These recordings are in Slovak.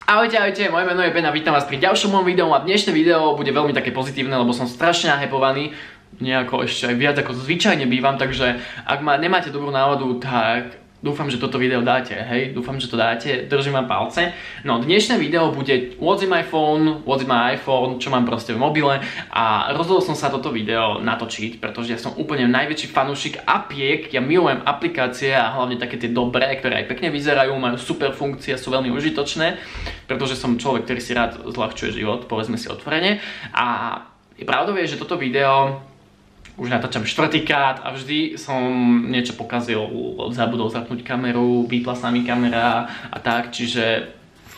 Ahojte, moje meno je Ben a vítam vás pri ďalšom mojom videu a dnešné video bude veľmi také pozitívne, lebo som strašne nahypovaný, nejako ešte aj viac ako zvyčajne bývam, takže ak nemáte dobrú náladu, tak dúfam, že toto video dáte, hej, dúfam, že to dáte, držím vám palce. No, dnešné video bude what's in my phone, what's in my iPhone, čo mám proste v mobile a rozhodol som sa toto video natočiť, pretože ja som úplne najväčší fanúšik appiek, ja milujem aplikácie a hlavne také tie dobré, ktoré aj pekne vyzerajú, majú super funkcie a sú veľmi užitočné, pretože som človek, ktorý si rád zľahčuje život, povedzme si otvorene. A pravdou je, že toto video už natáčam štvrtýkrát a vždy som niečo pokazil, zabudol zapnúť kameru, vypla sa mi kamera a tak, čiže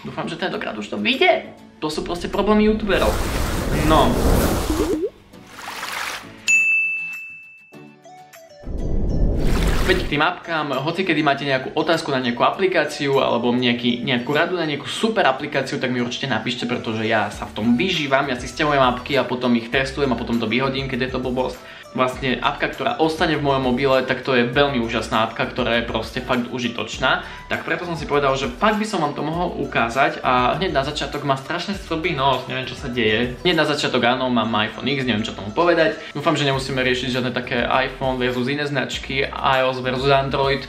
dúfam, že tentokrát už to vyjde. To sú proste problémy youtuberov. No. Veď k tým apkám, hoci kedy máte nejakú otázku na nejakú aplikáciu alebo nejakú radu na nejakú super aplikáciu, tak mi určite napíšte, pretože ja sa v tom vyžívam, ja si stiahujem apky a potom ich testujem a potom to vyhodím, keď je to blbosť. Vlastne apka, ktorá ostane v mojom mobile, tak to je veľmi úžasná apka, ktorá je proste fakt užitočná. Tak preto som si povedal, že fakt by som vám to mohol ukázať a hneď na začiatok ma strašne strbí nos, neviem čo sa deje. Hneď na začiatok áno, mám iPhone X, neviem čo tomu povedať. Dúfam, že nemusíme riešiť žiadne také iPhone versus iné značky, iOS versus Android.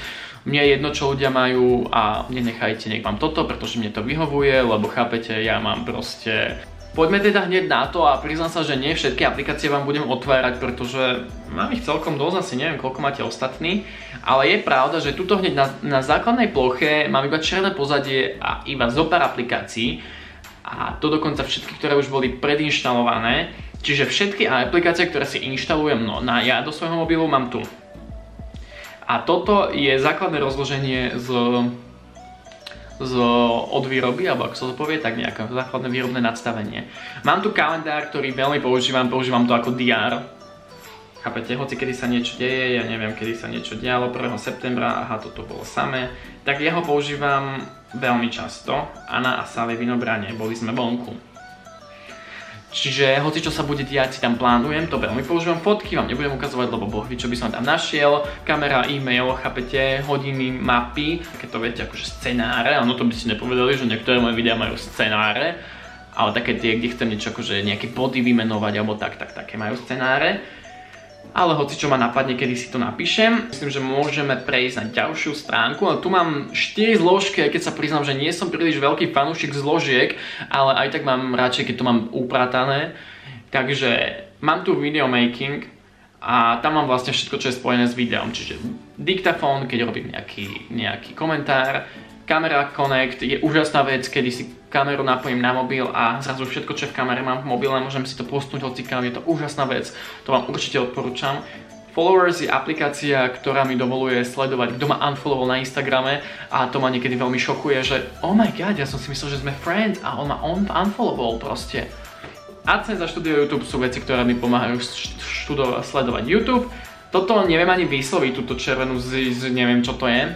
Mne je jedno, čo ľudia majú a nenechajte, nech vám toto, pretože mne to vyhovuje, lebo chápete, ja mám proste... Poďme teda hneď na to a priznám sa, že nie všetky aplikácie vám budem otvárať, pretože mám ich celkom dosť, asi neviem koľko máte ostatní, ale je pravda, že tuto hneď na základnej ploche mám iba černé pozadie a iba zo pár aplikácií a to dokonca všetky, ktoré už boli predinštalované, čiže všetky aplikácie, ktoré si inštalujem ja do svojho mobilu mám tu. A toto je základné rozloženie od výroby, alebo ako sa to povie, tak nejaké základné výrobné nadstavenie. Mám tu kalendár, ktorý veľmi používam to ako diár. Chápete, hoci kedy sa niečo deje, ja neviem, kedy sa niečo dialo, 1. septembra, aha, toto bolo samé, tak ja ho používam veľmi často. Anna a Sally Vinobrane, boli sme vonku. Čiže hoci čo sa bude diať, si tam plánujem, to veľmi používam. Fotky vám nebudem ukazovať, lebo boh vie, čo by som tam našiel. Kamera, e-mail, chápete, hodiny, mapy, keď to viete, akože scenáre, no to by ste nepovedali, že niektoré moje videá majú scenáre, ale také tie, kde chcem niečo akože nejaké body vymenovať, alebo také majú scenáre. Ale hoci čo ma napadne, kedy si to napíšem. Myslím, že môžeme prejsť na ďalšiu stránku, ale tu mám 4 zložky, aj keď sa priznám, že nie som príliš veľký fanúšik zložiek, ale aj tak mám radšej, keď to mám upratané. Takže mám tu video making a tam mám vlastne všetko, čo je spojené s videom, čiže diktafón, keď robím nejaký komentár, Camera Connect je úžasná vec, kedy si kameru napojím na mobil a zrazu všetko, čo v kamere mám v mobile, môžem si to postnúť hocikam, je to úžasná vec, to vám určite odporúčam. Followers je aplikácia, ktorá mi dovoluje sledovať, kto ma unfollowoval na Instagrame a to ma niekedy veľmi šokuje, že oh my god, ja som si myslel, že sme friends a on ma unfollowoval proste. AdSense a štúdio YouTube sú veci, ktoré mi pomáhajú sledovať YouTube. Toto neviem ani vysloviť, túto červenú neviem čo to je.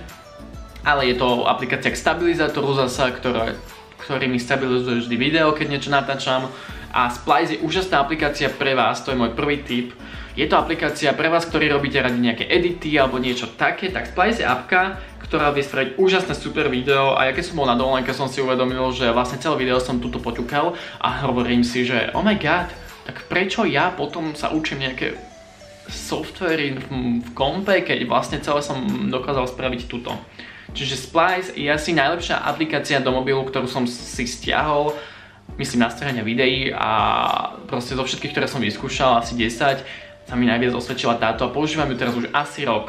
Ale je to aplikácia k stabilizátoru zasa, ktorý mi stabilizuje vždy video, keď niečo natáčam. A Splice je úžasná aplikácia pre vás, to je môj prvý tip. Je to aplikácia pre vás, ktorí robíte radi nejaké edity alebo niečo také, tak Splice je apka, ktorá vie spraviť úžasné super video a ja keď som bol na dovolenke, som si uvedomil, že vlastne celé video som tuto poťukal a hovorím si, že oh my god, tak prečo ja potom sa učím nejaké softvery v kompe, keď vlastne celé som dokázal spraviť tuto. Čiže Splice je asi najlepšia aplikácia do mobilu, ktorú som si stiahol, myslím na strihanie videí a proste zo všetkých, ktoré som vyskúšal, asi 10, sa mi najviac osvedčila táto a používam ju teraz už asi rok.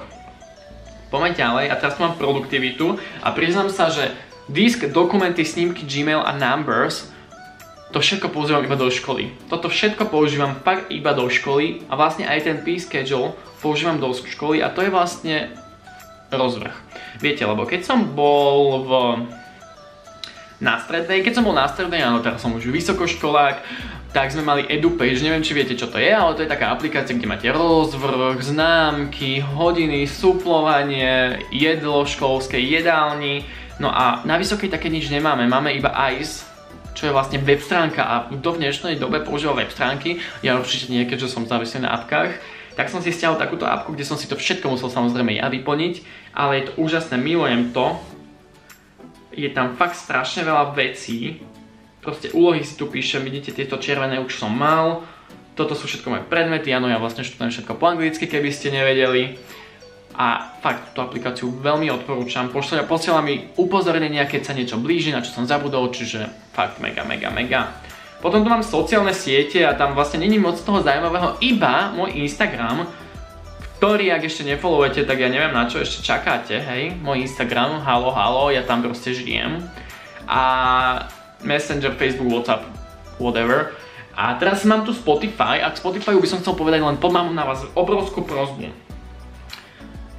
Poďme ďalej a teraz tu mám produktivitu a priznám sa, že disk, dokumenty, snímky, Gmail a Numbers, to všetko používam iba do školy. Toto všetko používam fakt iba do školy a vlastne aj ten P-Schedule používam do školy a to je vlastne rozvrh. Viete, lebo keď som bol na strednej, áno, teraz som už vysokoškolák, tak sme mali EduPage, neviem či viete čo to je, ale to je taká aplikácia, kde máte rozvrh, známky, hodiny, suplovanie, jedlo školské, jedálni. No a na vysokej také nič nemáme, máme iba ICE, čo je vlastne web stránka a kto v dnešnej dobe používa web stránky, ja určite nie, keďže som závislý na apkách, tak som si stiahol takúto apku, kde som si to všetko musel samozrejme ja vyplniť, ale je to úžasné, milujem to. je tam fakt strašne veľa vecí. Proste úlohy si tu píšem, vidíte, tieto červené už som mal. Toto sú všetko moje predmety, áno, ja vlastne študujem všetko po anglicky, keby ste nevedeli. A fakt túto aplikáciu veľmi odporúčam. Posiela mi upozornenia, keď sa niečo blíži, na čo som zabudol, čiže fakt mega. Potom tu mám sociálne siete a tam vlastne není moc toho zaujímavého, iba môj Instagram, ktorý, ak ešte nefollowujete, tak ja neviem, na čo ešte čakáte, hej. Môj Instagram, halo, ja tam proste žijem. A Messenger, Facebook, WhatsApp, whatever. A teraz mám tu Spotify a k Spotifyu by som chcel povedať len mám na vás obrovskú prosbu.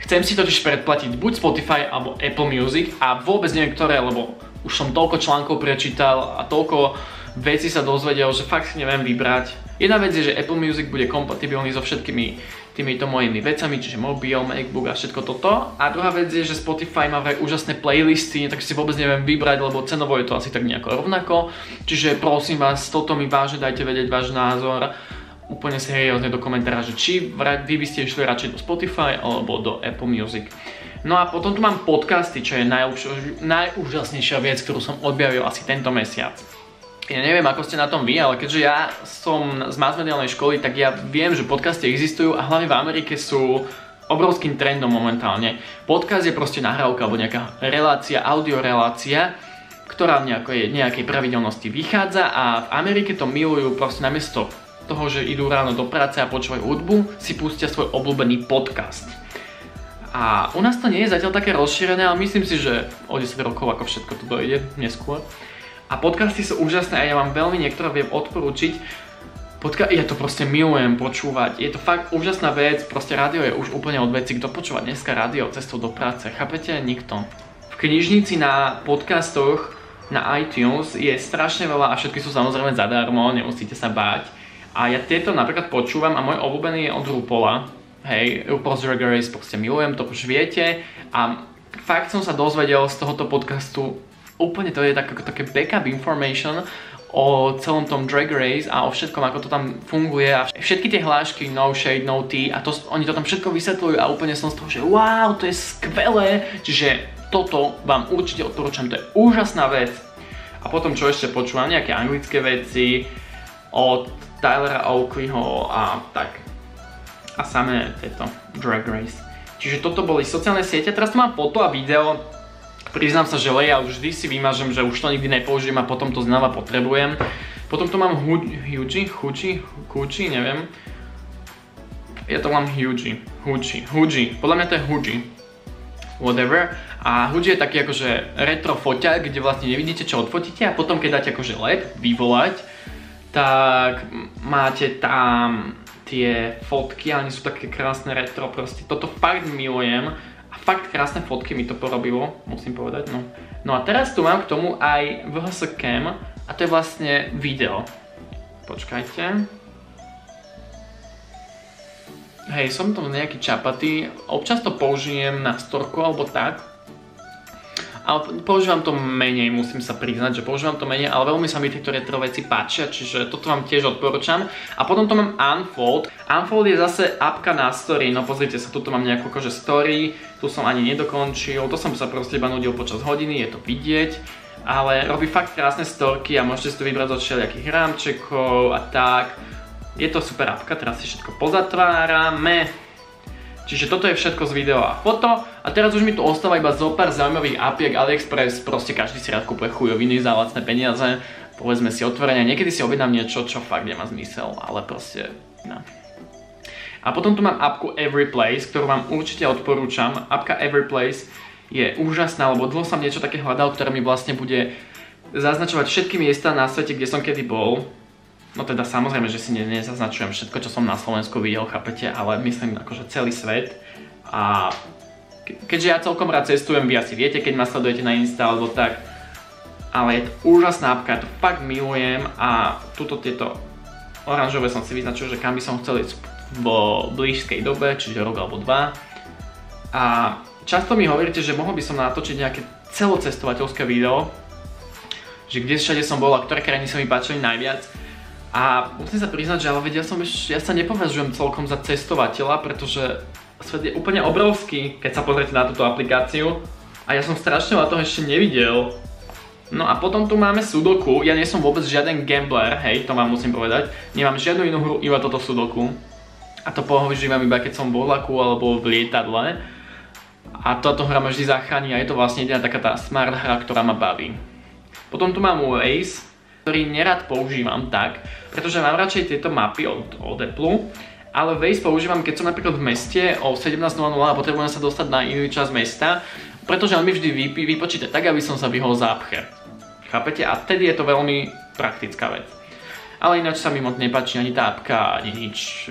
Chcem si totiž predplatiť buď Spotify alebo Apple Music a vôbec neviem ktoré, lebo už som toľko článkov prečítal a toľko vecí sa dozvedel, že fakt si neviem vybrať. Jedna vec je, že Apple Music bude kompatibilný so všetkými týmito mojimi vecami, čiže mobil, MacBook a všetko toto. A druhá vec je, že Spotify má vraj úžasné playlisty, tak si vôbec neviem vybrať, lebo cenovo je to asi tak nejako rovnako. Čiže prosím vás, toto mi vážne dajte vedieť váš názor úplne seriózne do komentára, že či vy by ste išli radšej do Spotify alebo do Apple Music. No a potom tu mám podcasty, čo je najúžasnejšia vec, ktorú som objavil asi tento mesiac. Ja neviem, ako ste na tom vy, ale keďže ja som z masmediálnej školy, tak ja viem, že podcasty existujú a hlavne v Amerike sú obrovským trendom momentálne. Podcast je proste nahrávka alebo nejaká relácia, audiorelácia, ktorá v nejakej pravidelnosti vychádza a v Amerike to milujú proste namiesto toho, že idú ráno do práce a počúvajú hudbu, si pustia svoj obľúbený podcast. A u nás to nie je zatiaľ také rozšírené, ale myslím si, že o 10 rokov ako všetko to dojde neskôr. A podcasty sú úžasné a ja vám veľmi niektoré viem odporúčiť. Ja to proste milujem počúvať. Je to fakt úžasná vec, proste rádio je už úplne od veci. Kto počúva dneska rádio cestou do práce? Chápete? Nikto. V knižnici na podcastoch na iTunes je strašne veľa a všetky sú samozrejme zadarmo, nemusíte sa báť. A ja tieto napríklad počúvam a môj obľúbený je od RuPaula. Hej, RuPaul's Drag Race, proste milujem, to už viete. A fakt som sa dozvedel z tohoto podcastu úplne to je také backup information o celom tom Drag Race a o všetkom, ako to tam funguje a všetky tie hlášky no shade, no tea a oni to tam všetko vysvetľujú a úplne som z toho, že wow, to je skvelé, čiže toto vám určite odporúčam, to je úžasná vec. A potom čo ešte počúvam, nejaké anglické veci od Tylera Oakleyho a tak. A samé tieto Drag Race. Čiže toto boli sociálne siete, teraz tu mám foto a video. Priznám sa, že layout vždy si vymažem, že už to nikdy nepoužijem a potom to znova potrebujem. Potom tu mám Huji, neviem. Ja to mám Huji, podľa mňa to je Huji. Whatever. A Huji je taký akože retro foťák, kde vlastne nevidíte, čo odfotíte a potom keď dáte akože lep, vyvolať, tak máte tam tie fotky, ale nie sú také krásne retro, proste toto fakt milujem. A fakt krásne fotky mi to porobilo, musím povedať, no. No a teraz tu mám k tomu aj VHS Cam a to je vlastne video. Počkajte. Hej, som tam nejaký čapatý, občas to použijem na storku alebo tak. Ale používam to menej, musím sa priznať, že používam to menej, ale veľmi sa mi tieto retro veci páčia, čiže toto vám tiež odporúčam. A potom tu mám Unfold. Unfold je zase apka na story, no pozrite sa, tuto mám nejakú akože story, tu som ani nedokončil, to som sa proste iba nudil počas hodiny, je to vidieť. Ale robí fakt krásne storky a môžete si to vybrať od všelijakých rámčekov a tak. Je to super apka, teraz si všetko pozatvárame. Čiže toto je všetko z videa a foto a teraz už mi tu ostáva iba zo pár zaujímavých apiek. AliExpress, proste každý si rád kúpuje chujoviny za lacné peniaze, povedzme si otvorene, niekedy si objednám niečo, čo fakt nemá zmysel, ale proste, no. A potom tu mám apku Everyplace, ktorú vám určite odporúčam. Apka Everyplace je úžasná, lebo dlho som niečo také hľadal, ktoré mi vlastne bude zaznačovať všetky miesta na svete, kde som kedy bol. No teda samozrejme, že si nezaznačujem všetko, čo som na Slovensku videl, chápete, ale myslím akože celý svet. A keďže ja celkom rád cestujem, vy asi viete, keď ma sledujete na Insta alebo tak. Ale je to úžasná apka, ja to fakt milujem a tuto tieto oranžové som si vyznačil, že kam by som chcel ísť vo blízkej dobe, čiže rok alebo dva. A často mi hovoríte, že mohol by som natočiť nejaké celocestovateľské video, že kde všade som bol a ktoré krajiny sa mi páčili najviac. A musím sa priznať, že ale ja sa nepovažujem celkom za cestovateľa, pretože svet je úplne obrovský, keď sa pozriete na túto aplikáciu. A ja som strašne veľa toho ešte nevidel. No a potom tu máme Sudoku. Ja nie som vôbec žiaden gambler, hej, to vám musím povedať. Nemám žiadnu inú hru, iba toto Sudoku. A to používam iba keď som v vlaku alebo v lietadle. A táto hra ma vždy zachráni a je to vlastne jediná taká tá smart hra, ktorá ma baví. Potom tu mám Waze, ktorý nerad používam tak, pretože mám radšej tieto mapy od Apple, ale Waze používam, keď som napríklad v meste o 17:00 a potrebujem sa dostať na iný časť mesta, pretože on mi vždy vypočíta tak, aby som sa vyhol zápche. Chápete? A vtedy je to veľmi praktická vec. Ale ináč sa mi moc nepáči ani tá apka, ani nič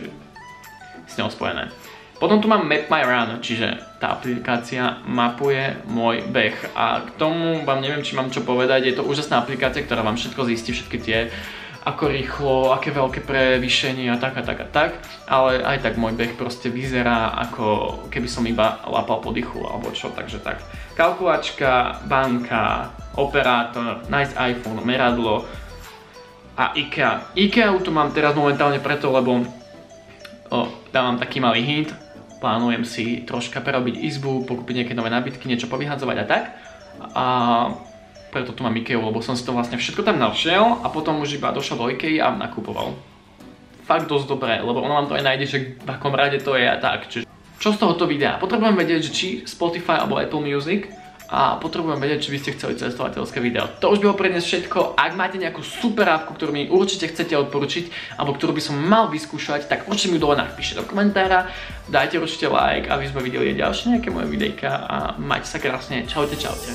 s ňou spojené. Potom tu mám Map My Run, čiže tá aplikácia mapuje môj beh. A k tomu vám neviem, či mám čo povedať, je to úžasná aplikácia, ktorá vám všetko zistí, všetky tie, ako rýchlo, aké veľké prevýšenie a tak. Ale aj tak môj beh proste vyzerá, ako keby som iba lapal po dychu, alebo čo, takže tak. Kalkulačka, banka, operátor, nice iPhone, meradlo a IKEA. IKEA tu mám teraz momentálne preto, lebo dávam taký malý hint. Plánujem si troška prerobiť izbu, pokúpiť nejaké nové nábytky, niečo povyhadzovať a tak. A preto tu mám IKEA, lebo som si to vlastne všetko tam našiel a potom už iba došiel do IKEA a nakupoval. Fakt dosť dobré, lebo ono vám to aj nájde, že v akom rade to je a tak. Čiže čo z tohoto videa? Potrebujem vedieť, že či Spotify alebo Apple Music a potrebujem vedieť, či by ste chceli cestovateľské video. To už bolo pre dnes všetko. Ak máte nejakú super appku, ktorú mi určite chcete odporučiť, alebo ktorú by som mal vyskúšať, tak určite mi dole napíšte do komentára. Dajte určite like, aby sme videli ďalšie nejaké moje videjka a majte sa krásne. Čaute, čaute.